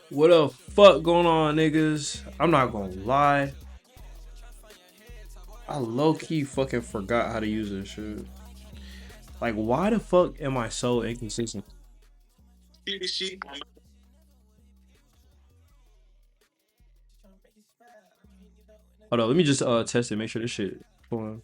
What the fuck going on, niggas? I'm not gonna lie. I low-key fucking forgot how to use this shit. Like, why the fuck am I so inconsistent? Hold on, let me just test it, make sure this shit. Hold on.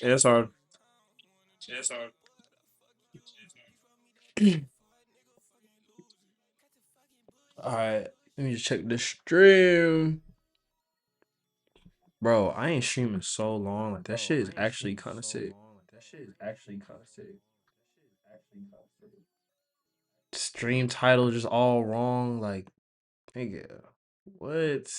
Yeah, that's hard. Alright, let me just check the stream. Bro, I ain't streaming so long. Like, that shit is actually kind of sick. Stream title just all wrong. Like, nigga, what?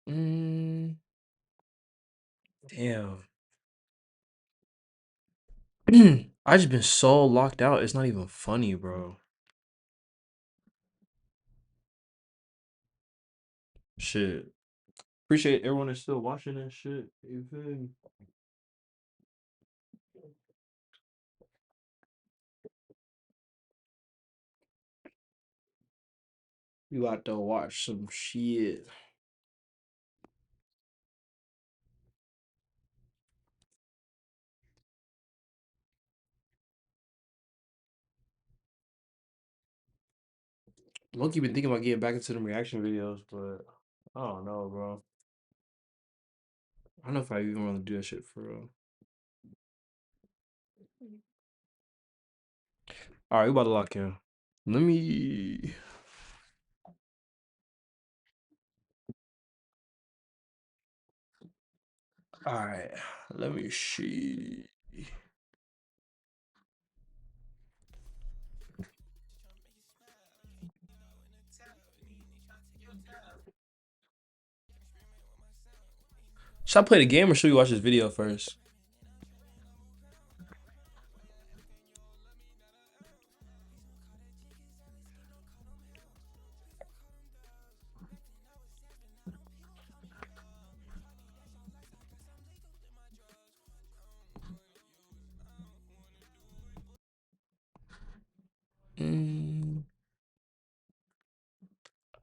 Mm, damn. I just been so locked out. It's not even funny, bro. Shit. Appreciate everyone that's still watching that shit. You feel me? You got to watch some shit. Loki been thinking about getting back into them reaction videos, but I don't know, bro. I don't know if I even want to do that shit for real. All right, we about to lock in. Let me. All right, let me see. Should I play the game or should we watch this video first? Mm.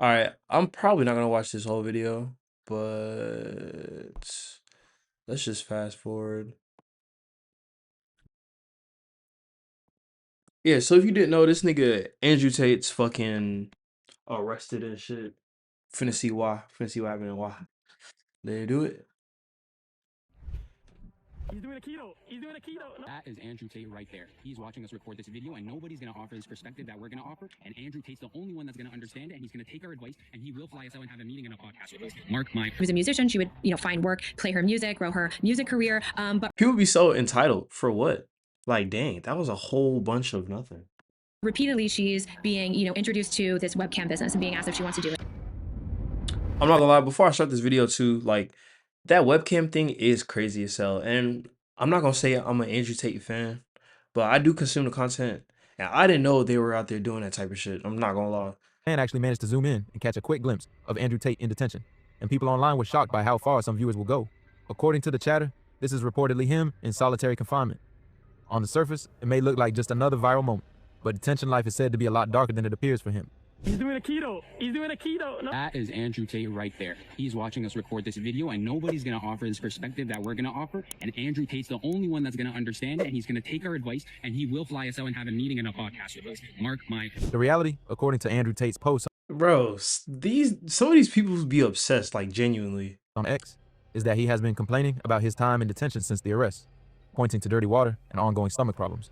All right, I'm probably not gonna watch this whole video, but let's just fast forward. Yeah, so if you didn't know, this nigga Andrew Tate's fucking arrested and shit. Finna see why. Finna see what happened and why. They do it. He's doing a keto. He's doing a keto. No. That is Andrew Tate right there. He's watching us record this video, and nobody's going to offer his perspective that we're going to offer. And Andrew Tate's the only one that's going to understand it, and he's going to take our advice, and he will fly us out and have a meeting and a podcast with us. Mark my. She was a musician. She would, find work, play her music, grow her music career. But People be so entitled for what? Like, dang, that was a whole bunch of nothing. repeatedly, she's being, introduced to this webcam business and being asked if she wants to do it. I'm not gonna lie, before I start this video too, like, that webcam thing is crazy as hell. And I'm not gonna say I'm an Andrew Tate fan, but I do consume the content. And I didn't know they were out there doing that type of shit. I'm not gonna lie. And actually managed to zoom in and catch a quick glimpse of Andrew Tate in detention. And people online were shocked by how far some viewers will go. According to the chatter, this is reportedly him in solitary confinement. On the surface, it may look like just another viral moment, but detention life is said to be a lot darker than it appears for him. He's doing a keto. He's doing a keto. No. That is Andrew Tate right there. He's watching us record this video, and nobody's going to offer his perspective that we're going to offer. And Andrew Tate's the only one that's going to understand it, and he's going to take our advice, and he will fly us out and have a meeting and a podcast with us. Mark my. The reality, according to Andrew Tate's post Bro, some of these people be obsessed, like, genuinely. on X, is that he has been complaining about his time in detention since the arrest, pointing to dirty water and ongoing stomach problems.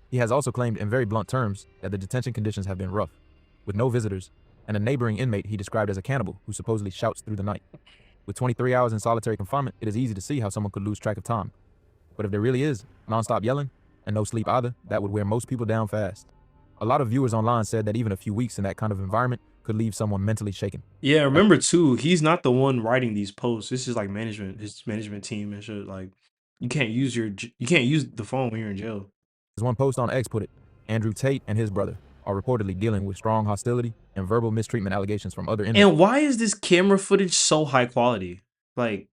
He has also claimed in very blunt terms that the detention conditions have been rough, with no visitors, and a neighboring inmate he described as a cannibal who supposedly shouts through the night. With 23 hours in solitary confinement, it is easy to see how someone could lose track of time. But if there really is nonstop yelling and no sleep either, that would wear most people down fast. A lot of viewers online said that even a few weeks in that kind of environment could leave someone mentally shaken. Yeah, remember too, he's not the one writing these posts. This is like management, his management team and shit. Like, you can't use you can't use the phone when you're in jail. As one post on X put it, Andrew Tate and his brother are reportedly dealing with strong hostility and verbal mistreatment allegations from other inmates. And why is this camera footage so high quality? Like,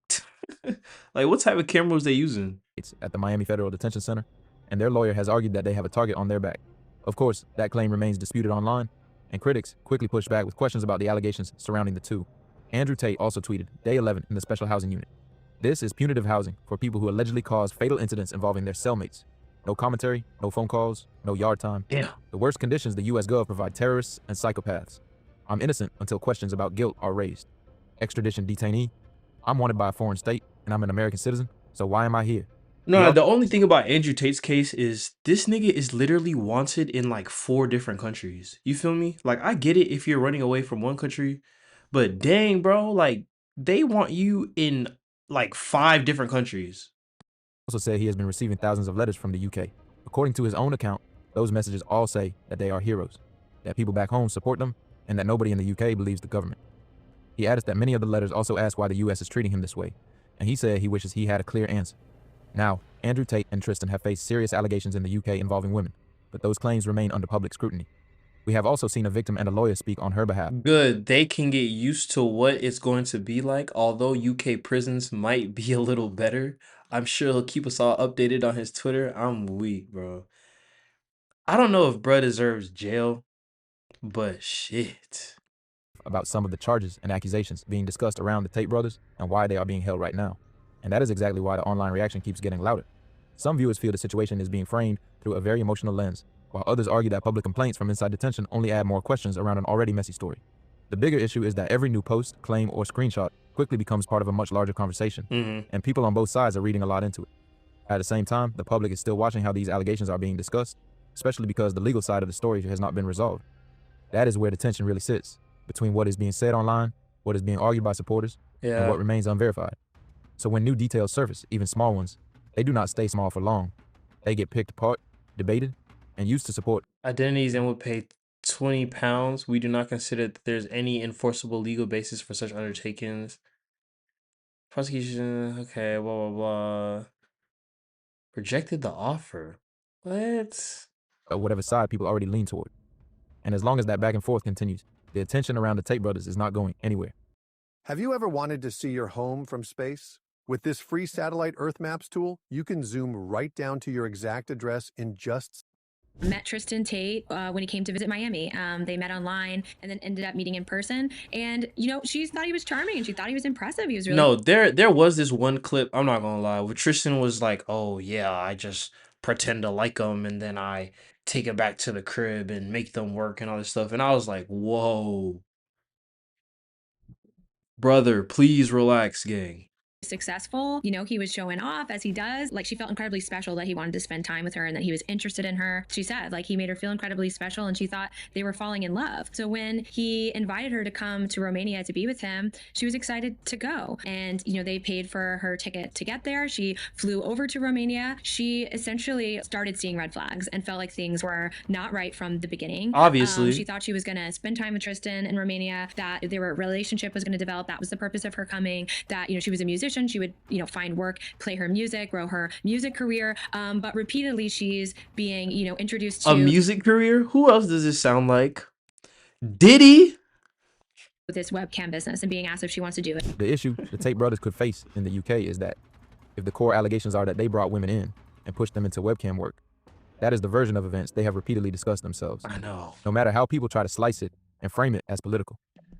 like what type of camera was they using? At the Miami Federal Detention Center, and their lawyer has argued that they have a target on their back. Of course, that claim remains disputed online, and critics quickly push back with questions about the allegations surrounding the two. Andrew Tate also tweeted, Day 11 in the Special Housing Unit. This is punitive housing for people who allegedly caused fatal incidents involving their cellmates. No commentary, no phone calls, no yard time. Yeah. The worst conditions the US Gov provide terrorists and psychopaths. I'm innocent until questions about guilt are raised. Extradition detainee. I'm wanted by a foreign state, and I'm an American citizen, so why am I here? No, Yeah. the only thing about Andrew Tate's case is this nigga is literally wanted in like 4 different countries. You feel me? Like, I get it if you're running away from one country, but dang, bro, like they want you in like 5 different countries. Also said he has been receiving thousands of letters from the UK. According to his own account, those messages all say that they are heroes, that people back home support them, and that nobody in the UK believes the government. He added that many of the letters also ask why the US is treating him this way, and he said he wishes he had a clear answer. Now, Andrew Tate and Tristan have faced serious allegations in the UK involving women, but those claims remain under public scrutiny. We have also seen a victim and a lawyer speak on her behalf. Good, they can get used to what it's going to be like. Although UK prisons might be a little better, I'm sure he'll keep us all updated on his Twitter. I'm weak, bro. I don't know if bruh deserves jail, but shit. About some of the charges and accusations being discussed around the Tate brothers and why they are being held right now. And that is exactly why the online reaction keeps getting louder. Some viewers feel the situation is being framed through a very emotional lens, while others argue that public complaints from inside detention only add more questions around an already messy story. The bigger issue is that every new post, claim, or screenshot quickly becomes part of a much larger conversation, and people on both sides are reading a lot into it. At the same time, the public is still watching how these allegations are being discussed, especially because the legal side of the story has not been resolved. That is where the tension really sits, between what is being said online, what is being argued by supporters, and what remains unverified. So when new details surface, even small ones, they do not stay small for long. They get picked apart, debated, and used to support Identities and would pay £20. We do not consider that there's any enforceable legal basis for such undertakings. Prosecution, okay, blah, blah, blah. Rejected the offer. What? whatever side people already lean toward. And as long as that back and forth continues, the attention around the Tate brothers is not going anywhere. Have you ever wanted to see your home from space? With this free satellite Earth Maps tool, you can zoom right down to your exact address in just Met Tristan Tate when he came to visit Miami. They met online and then ended up meeting in person. And, you know, she thought he was charming and she thought he was impressive. He was really No, there was this one clip, I'm not gonna lie, where Tristan was like, oh yeah, I just pretend to like them and then I take it back to the crib and make them work and all this stuff. And I was like, whoa. Brother, please relax, gang. successful. You know, he was showing off as he does. Like, she felt incredibly special that he wanted to spend time with her and that he was interested in her. She said, like, he made her feel incredibly special and she thought they were falling in love. So when he invited her to come to Romania to be with him, she was excited to go. And, you know, they paid for her ticket to get there. She flew over to Romania. She essentially started seeing red flags and felt like things were not right from the beginning. Obviously. She thought she was going to spend time with Tristan in Romania, that their relationship was going to develop. That was the purpose of her coming, that, you know, she was a musician. She would, you know, find work, play her music, grow her music career. But repeatedly, she's being, you know, introduced to A music career? Who else does this sound like? Diddy? this webcam business and being asked if she wants to do it. The issue the Tate brothers could face in the UK is that if the core allegations are that they brought women in and pushed them into webcam work, that is the version of events they have repeatedly discussed themselves. I know. No matter how people try to slice it and frame it as political,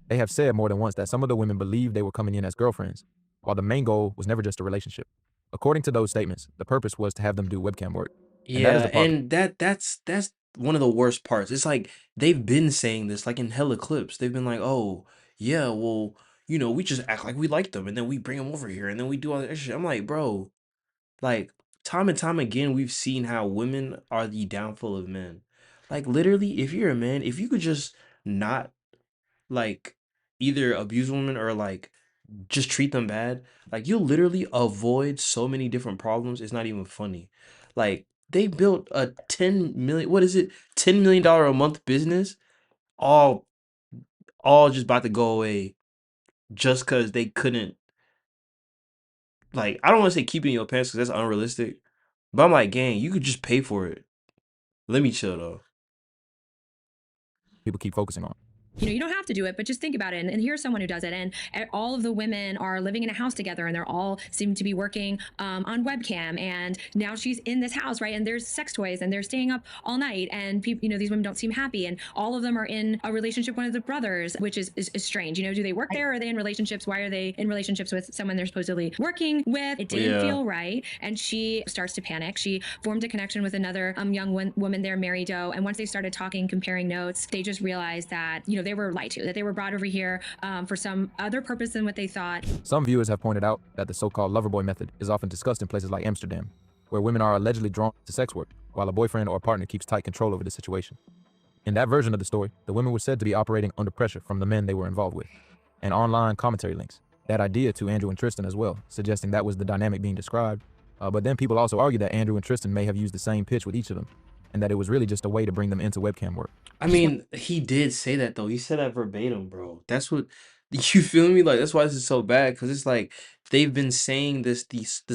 they have said more than once that some of the women believed they were coming in as girlfriends, while the main goal was never just a relationship. According to those statements, the purpose was to have them do webcam work. And that is Yeah, the problem. and that's one of the worst parts. It's like they've been saying this, like in hella clips. They've been like, oh, yeah, well, you know, we just act like we like them and then we bring them over here and then we do all that extra shit. I'm like, bro, like time and time again, we've seen how women are the downfall of men. Like literally, if you're a man, if you could just not like either abuse women or like just treat them bad, like you'll literally avoid so many different problems. It's not even funny. Like they built a 10 million, what is it? $10 million a month business, all all just about to go away just because they couldn't, like, I don't want to say keep it in your pants because that's unrealistic. But I'm like, gang, you could just pay for it. Let me chill though. People keep focusing on. You know, you don't have to do it, but just think about it. And here's someone who does it. And all of the women are living in a house together, and they're all seem to be working on webcam. And now she's in this house, right? And there's sex toys, and they're staying up all night. And people, you know, these women don't seem happy. And all of them are in a relationship with one of the brothers, which is strange. You know, do they work there? Or are they in relationships? Why are they in relationships with someone they're supposedly working with? It didn't feel right. And she starts to panic. She formed a connection with another young woman there, Mary Doe. And once they started talking, comparing notes, they just realized that, you know, they were lied to, that they were brought over here for some other purpose than what they thought. Some viewers have pointed out that the so-called lover boy method is often discussed in places like Amsterdam, where women are allegedly drawn to sex work, while a boyfriend or partner keeps tight control over the situation. In that version of the story, the women were said to be operating under pressure from the men they were involved with, and online commentary links that idea to Andrew and Tristan as well, suggesting that was the dynamic being described. But then people also argue that Andrew and Tristan may have used the same pitch with each of them, and that it was really just a way to bring them into webcam work. I mean, he did say that though. He said that verbatim, bro. That's what, you feel me? Like that's why this is so bad, because it's like they've been saying this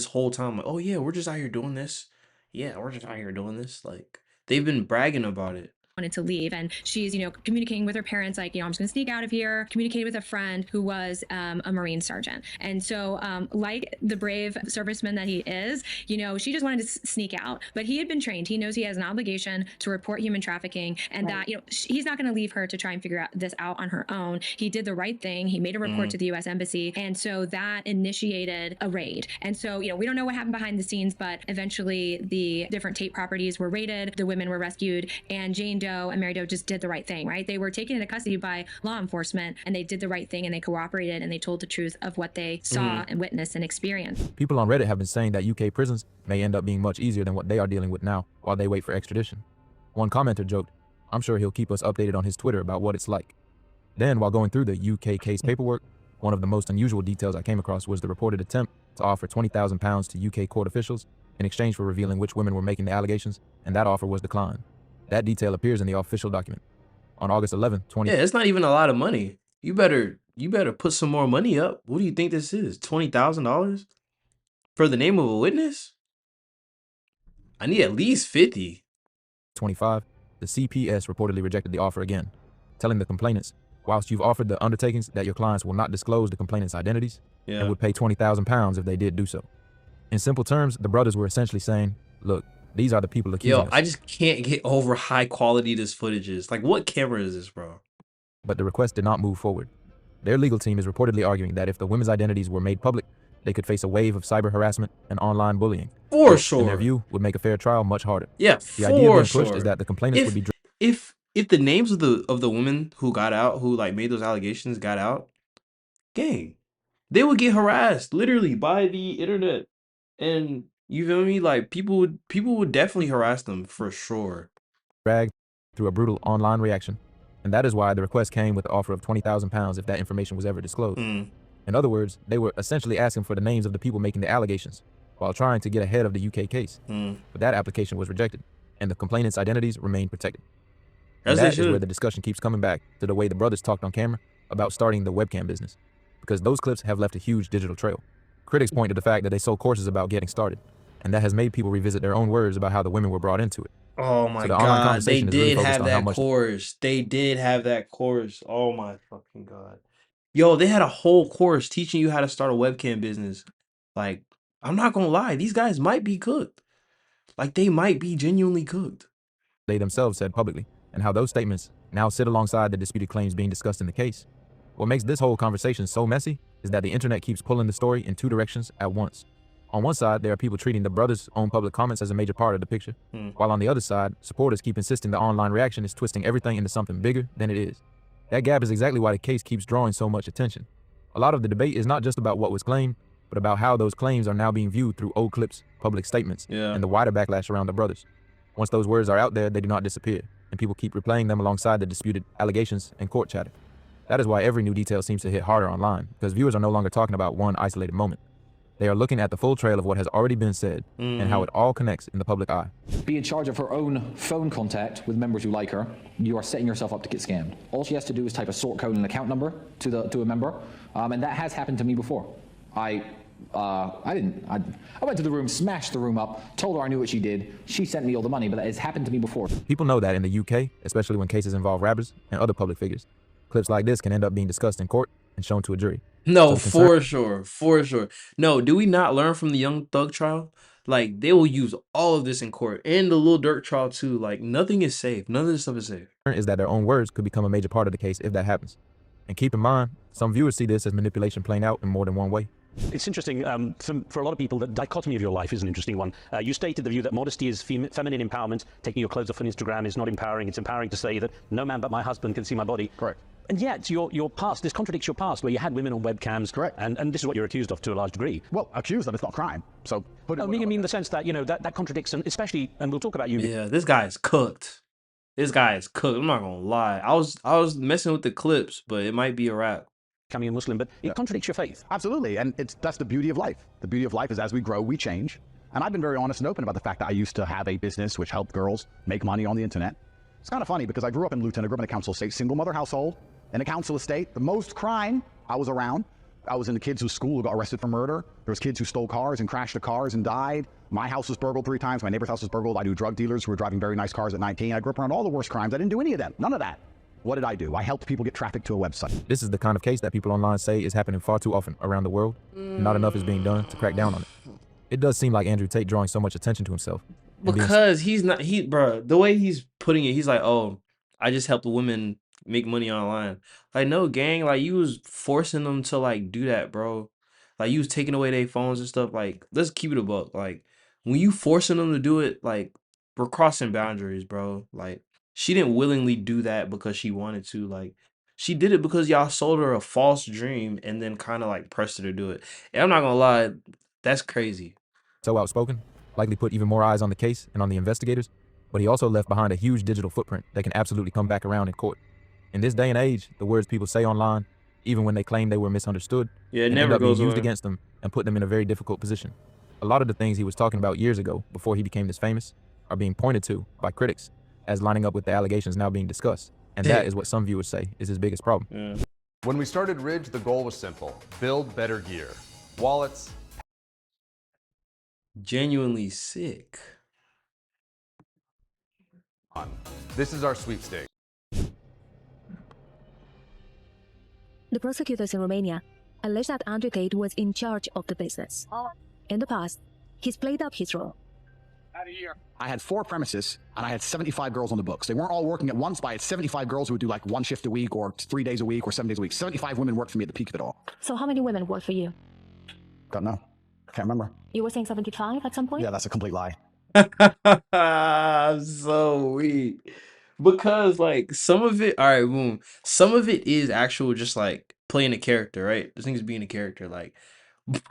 whole time. Like, oh yeah, we're just out here doing this. Yeah, we're just out here doing this. Like they've been bragging about it. Wanted to leave, and she's, you know, communicating with her parents, like, you know, I'm just gonna sneak out of here. Communicated with a friend who was a Marine sergeant, and so like the brave serviceman that he is, you know, she just wanted to sneak out, but he had been trained. He knows he has an obligation to report human trafficking, and that, you know, he's not going to leave her to try and figure out this out on her own. He did the right thing. He made a report to the U.S. Embassy, and so that initiated a raid. And so, you know, we don't know what happened behind the scenes, but eventually the different Tate properties were raided, the women were rescued, and Jane Doe and Mary Doe just did the right thing, right? They were taken into custody by law enforcement, and they did the right thing, and they cooperated, and they told the truth of what they saw and witnessed and experienced. People on Reddit have been saying that UK prisons may end up being much easier than what they are dealing with now while they wait for extradition. One commenter joked, "I'm sure he'll keep us updated on his Twitter about what it's like." Then, while going through the UK case paperwork, one of the most unusual details I came across was the reported attempt to offer £20,000 to UK court officials in exchange for revealing which women were making the allegations, and that offer was declined. That detail appears in the official document. On August 11, Yeah, it's not even a lot of money. You better put some more money up. What do you think this is? $20,000 for the name of a witness? I need at least 50. 25, the CPS reportedly rejected the offer again, telling the complainants, whilst you've offered the undertakings that your clients will not disclose the complainants' identities, and would pay £20,000 if they did do so. In simple terms, the brothers were essentially saying, look, these are the people accusing us. I just can't get over high quality this footage is. Like, what camera is this, bro? But the request did not move forward. Their legal team is reportedly arguing that if the women's identities were made public, they could face a wave of cyber harassment and online bullying. For which, sure. in their view, would make a fair trial much harder. Yeah, the idea being pushed sure. is that the complainants would be if the names of the women who got out, who like made those allegations, got out, gang, they would get harassed literally by the internet, and you feel me? Like people would definitely harass them for sure. dragged through a brutal online reaction, and that is why the request came with the offer of £20,000 if that information was ever disclosed. In other words, they were essentially asking for the names of the people making the allegations, while trying to get ahead of the UK case. But that application was rejected, and the complainants' identities remained protected. And that is where the discussion keeps coming back to the way the brothers talked on camera about starting the webcam business, because those clips have left a huge digital trail. Critics point to the fact that they sold courses about getting started, and that has made people revisit their own words about how the women were brought into it. Oh my God, they did have that course. They did have that course. Oh my fucking God. Yo, they had a whole course teaching you how to start a webcam business. Like, I'm not gonna lie, these guys might be cooked. Like, they might be genuinely cooked. They themselves said publicly, and how those statements now sit alongside the disputed claims being discussed in the case. What makes this whole conversation so messy is that the internet keeps pulling the story in two directions at once. On one side, there are people treating the brothers' own public comments as a major part of the picture, while on the other side, supporters keep insisting the online reaction is twisting everything into something bigger than it is. That gap is exactly why the case keeps drawing so much attention. A lot of the debate is not just about what was claimed, but about how those claims are now being viewed through old clips, public statements, and the wider backlash around the brothers. Once those words are out there, they do not disappear, and people keep replaying them alongside the disputed allegations and court chatter. That is why every new detail seems to hit harder online, because viewers are no longer talking about one isolated moment. They are looking at the full trail of what has already been said and how it all connects in the public eye. Be in charge of her own phone contact with members who like her. You are setting yourself up to get scammed. All she has to do is type a sort code and account number to a member, and that has happened to me before. I went to the room, smashed the room up, told her I knew what she did. She sent me all the money, but that has happened to me before. People know that in the UK, especially when cases involve rappers and other public figures, clips like this can end up being discussed in court and shown to a jury. No, So the concern- for sure. No, do we not learn from the Young Thug trial? Like, they will use all of this in court and the Lil Durk trial too. Like, nothing is safe. None of this stuff is safe. is that their own words could become a major part of the case if that happens. And keep in mind, some viewers see this as manipulation playing out in more than one way. It's interesting, for a lot of people, the dichotomy of your life is an interesting one. You stated the view that modesty is feminine empowerment. Taking your clothes off on Instagram is not empowering. It's empowering to say that no man but my husband can see my body. Correct. And yet, your past, this contradicts your past, where you had women on webcams. Correct. And this is what you're accused of to a large degree. Well, accused of it's not crime. So put it. I mean, in the sense that, that contradicts, and especially, and we'll talk about you. Yeah, this guy is cooked. This guy is cooked. I'm not gonna lie. I was messing with the clips, but it might be a wrap. Becoming a Muslim, but it contradicts your faith. Absolutely, and that's the beauty of life. The beauty of life is as we grow, we change. And I've been very honest and open about the fact that I used to have a business which helped girls make money on the internet. It's kind of funny because I grew up in Luton, I grew up in a council estate, single mother household, in a council estate. The most crime I was around, I was in the kids whose school who got arrested for murder. There was kids who stole cars and crashed the cars and died. My house was burgled 3 times. My neighbor's house was burgled. I knew drug dealers who were driving very nice cars at 19. I grew up around all the worst crimes. I didn't do any of them. None of that. What did I do? I helped people get traffic to a website. This is the kind of case that people online say is happening far too often around the world, and not enough is being done to crack down on it. It does seem like Andrew Tate drawing so much attention to himself. and being Because he's not bro, the way he's putting it, he's like, oh, I just help the women make money online. Like, no, gang, like you was forcing them to like do that, bro. Like you was taking away their phones and stuff. Like, let's keep it a buck. Like, when you forcing them to do it, like we're crossing boundaries, bro. Like, she didn't willingly do that because she wanted to. Like, she did it because y'all sold her a false dream and then kind of like pressed her to do it. And I'm not gonna lie, that's crazy. so outspoken, likely put even more eyes on the case and on the investigators, but he also left behind a huge digital footprint that can absolutely come back around in court. In this day and age, the words people say online, even when they claim they were misunderstood, Yeah, it can end never up being goes used away. against them and put them in a very difficult position. A lot of the things he was talking about years ago, before he became this famous, are being pointed to by critics as lining up with the allegations now being discussed. And that is what some viewers say is his biggest problem. Yeah. When we started Ridge, the goal was simple: build better gear. Wallets, Genuinely sick. on. This is our sweepstakes. The prosecutors in Romania allege that Andrew Tate was in charge of the business. In the past, he's played up his role. I had 4 premises and I had 75 girls on the books. They weren't all working at once, but I had 75 girls who would do like 1 shift a week or 3 days a week or 7 days a week. 75 women worked for me at the peak of it all. So how many women work for you? Don't know. Can't remember. You were saying 75 at some point? Yeah, that's a complete lie. I'm so weak. Because like some of it, all right, boom. Some of it is actual just like playing a character, right? This thing is being a character, like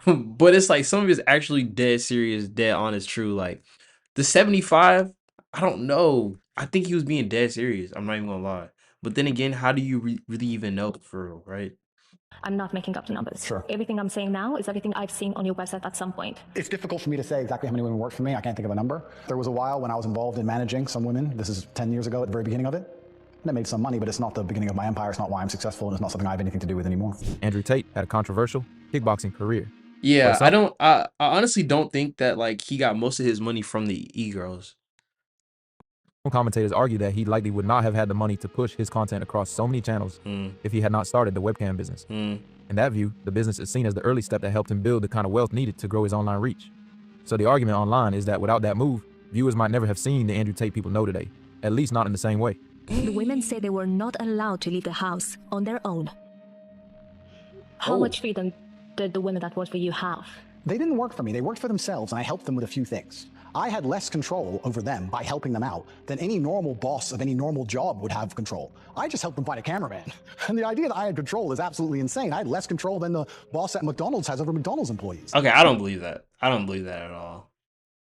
but it's like some of it's actually dead serious, dead honest, true. Like the 75, I don't know. I think he was being dead serious. I'm not even gonna lie. But then again, how do you really even know for real, right? I'm not making up the numbers. Sure. Everything I'm saying now is everything I've seen on your website at some point. It's difficult for me to say exactly how many women worked for me. I can't think of a number. There was a while when I was involved in managing some women. This is 10 years ago at the very beginning of it. And I made some money, but it's not the beginning of my empire. It's not why I'm successful, and it's not something I have anything to do with anymore. Andrew Tate had a controversial kickboxing career. Yeah, But some- I honestly don't think that like he got most of his money from the e-girls. Some commentators argue that he likely would not have had the money to push his content across so many channels Mm, if he had not started the webcam business. mm. In that view, the business is seen as the early step that helped him build the kind of wealth needed to grow his online reach. So the argument online is that without that move, viewers might never have seen the Andrew Tate people know today, at least not in the same way. The women say they were not allowed to leave the house on their own. How Oh. much freedom did the women that worked for you have? They didn't work for me. They worked for themselves, and I helped them with a few things. I had less control over them by helping them out than any normal boss of any normal job would have control. I just helped them find a cameraman. And the idea that I had control is absolutely insane. I had less control than the boss at McDonald's has over McDonald's employees. Okay, I don't believe that. I don't believe that at all.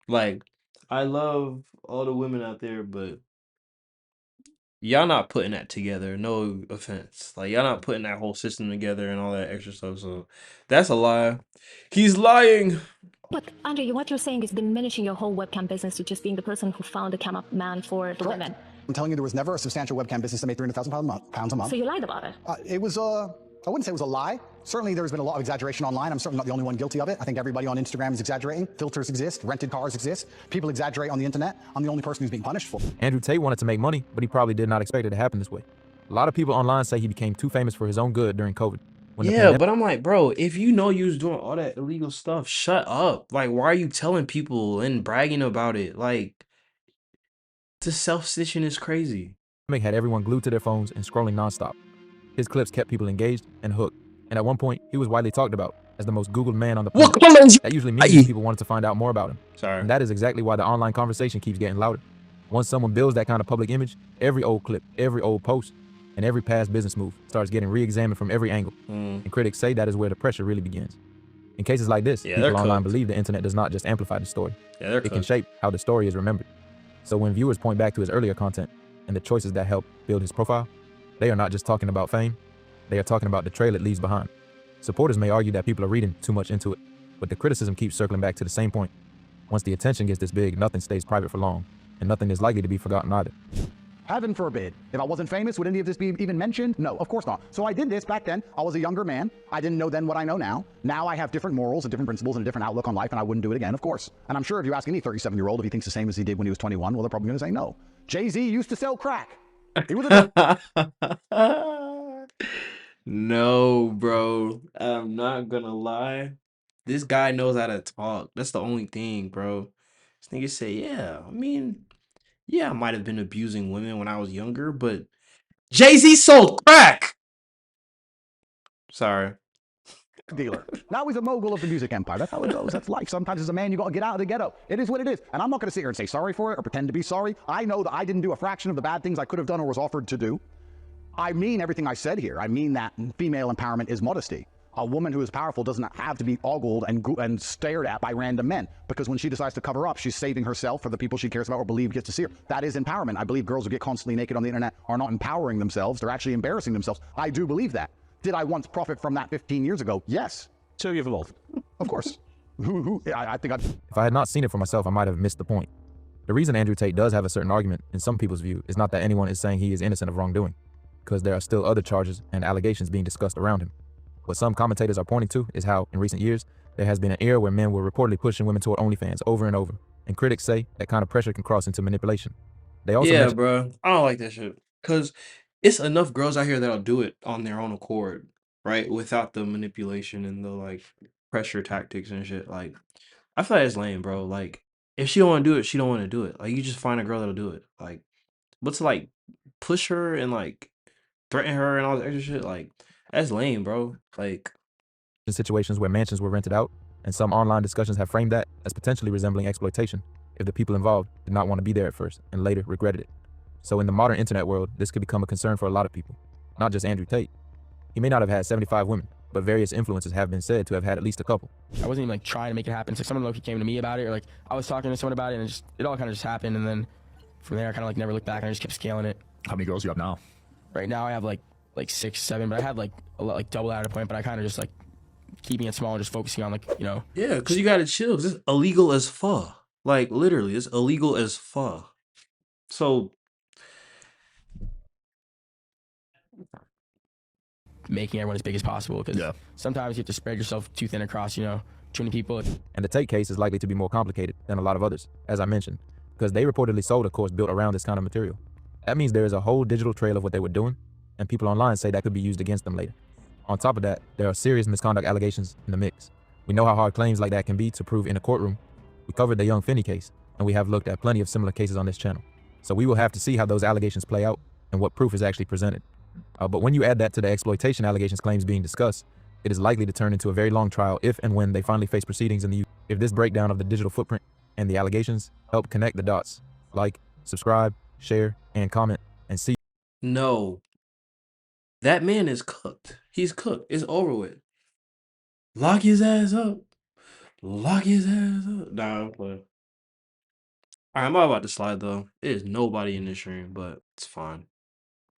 Like, I love all the women out there, but y'all not putting that together. No offense. Like, y'all not putting that whole system together and all that extra stuff. So that's a lie. He's lying. But Andrew, what you're saying is diminishing your whole webcam business to just being the person who found the cameraman for the women. I'm telling you, there was never a substantial webcam business that made £300,000 a month. So you lied about it. It was I wouldn't say it was a lie. Certainly there's been a lot of exaggeration online. I'm certainly not the only one guilty of it. I think everybody on Instagram is exaggerating. Filters exist, rented cars exist. People exaggerate on the internet. I'm the only person who's being punished for it. Andrew Tate wanted to make money, but he probably did not expect it to happen this way. A lot of people online say he became too famous for his own good during COVID. When the Yeah, pandemic but I'm like, bro, if you know you was doing all that illegal stuff, shut up. Like, why are you telling people and bragging about it? Like, the self-stitching is crazy. had everyone glued to their phones and scrolling nonstop. His clips kept people engaged and hooked, and at one point, he was widely talked about as the most Googled man on the planet. That usually means people wanted to find out more about him. Sorry. And that is exactly why the online conversation keeps getting louder. Once someone builds that kind of public image, every old clip, every old post, and every past business move starts getting re-examined from every angle. And critics say that is where the pressure really begins. In cases like this, Yeah, people they're online cooked. believe the internet does not just amplify the story. Yeah, they're It can cooked. shape how the story is remembered. So when viewers point back to his earlier content and the choices that help build his profile, they are not just talking about fame, they are talking about the trail it leaves behind. Supporters may argue that people are reading too much into it, but the criticism keeps circling back to the same point. Once the attention gets this big, nothing stays private for long, and nothing is likely to be forgotten either. Heaven forbid. If I wasn't famous, would any of this be even mentioned? No, of course not. So I did this back then. I was a younger man. I didn't know then what I know now. Now I have different morals and different principles and a different outlook on life, and I wouldn't do it again, of course. And I'm sure if you ask any 37-year-old if he thinks the same as he did when he was 21, well, they're probably going to say no. Jay-Z used to sell crack. He was a No, bro. I'm not gonna lie. This guy knows how to talk. That's the only thing, bro. This nigga say, yeah, I mean, yeah, I might have been abusing women when I was younger, but Jay-Z sold crack. Sorry. dealer. Now he's a mogul of the music empire. That's how it goes. That's life. Sometimes as a man, you got to get out of the ghetto. It is what it is. And I'm not going to sit here and say sorry for it or pretend to be sorry. I know that I didn't do a fraction of the bad things I could have done or was offered to do. I mean everything I said here. I mean that female empowerment is modesty. A woman who is powerful doesn't have to be ogled and stared at by random men, because when she decides to cover up, she's saving herself for the people she cares about or believe gets to see her. That is empowerment. I believe girls who get constantly naked on the internet are not empowering themselves. They're actually embarrassing themselves. I do believe that. Did I once profit from that 15 years ago? Yes. So you've evolved. Of course. I think If I had not seen it for myself, I might have missed the point. The reason Andrew Tate does have a certain argument in some people's view is not that anyone is saying he is innocent of wrongdoing, because there are still other charges and allegations being discussed around him. What some commentators are pointing to is how, in recent years, there has been an era where men were reportedly pushing women toward OnlyFans over and over, and critics say that kind of pressure can cross into manipulation. They also Yeah, mention bro. I don't like that shit. Because it's enough girls out here that'll do it on their own accord, right? Without the manipulation and the like pressure tactics and shit. Like, I feel like it's lame, bro. Like, if she don't want to do it, she don't want to do it. Like, you just find a girl that'll do it. Like, but to like push her and like threaten her and all that extra shit, like, that's lame, bro. Like, situations where mansions were rented out, and some online discussions have framed that as potentially resembling exploitation if the people involved did not want to be there at first and later regretted it. So in the modern internet world, this could become a concern for a lot of people, not just Andrew Tate. He may not have had 75 women, but various influencers have been said to have had at least a couple. I wasn't even like trying to make it happen. It's like someone low-key came to me about it, or like I was talking to someone about it, and it all kind of just happened. And then from there, I kind of like never looked back, and I just kept scaling it. How many girls do you have now? Right now, I have like 6, 7, but I had like a lot, like double that at a point. But I kind of just like keeping it small and just focusing on like, you know. yeah, because you gotta chill. 'Cause it's illegal as fuck. Like, literally, it's illegal as fuck. So, making everyone as big as possible, because sometimes you have to spread yourself too thin across, you know, too many people. And the Tate case is likely to be more complicated than a lot of others, as I mentioned, because they reportedly sold a course built around this kind of material. That means there is a whole digital trail of what they were doing, and people online say that could be used against them later. On top of that, there are serious misconduct allegations in the mix. We know how hard claims like that can be to prove in a courtroom. We covered the Young Finney case, and we have looked at plenty of similar cases on this channel. So we will have to see how those allegations play out and what proof is actually presented. But when you add that to the exploitation allegations claims being discussed, it is likely to turn into a very long trial if and when they finally face proceedings in the U.S. If this breakdown of the digital footprint and the allegations help connect the dots, like, subscribe, share, and comment, and see. no. That man is cooked. He's cooked. It's over with. Lock his ass up. Lock his ass up. Nah, I'm playing. Alright, I'm about to slide though. There's nobody in this stream, but it's fine.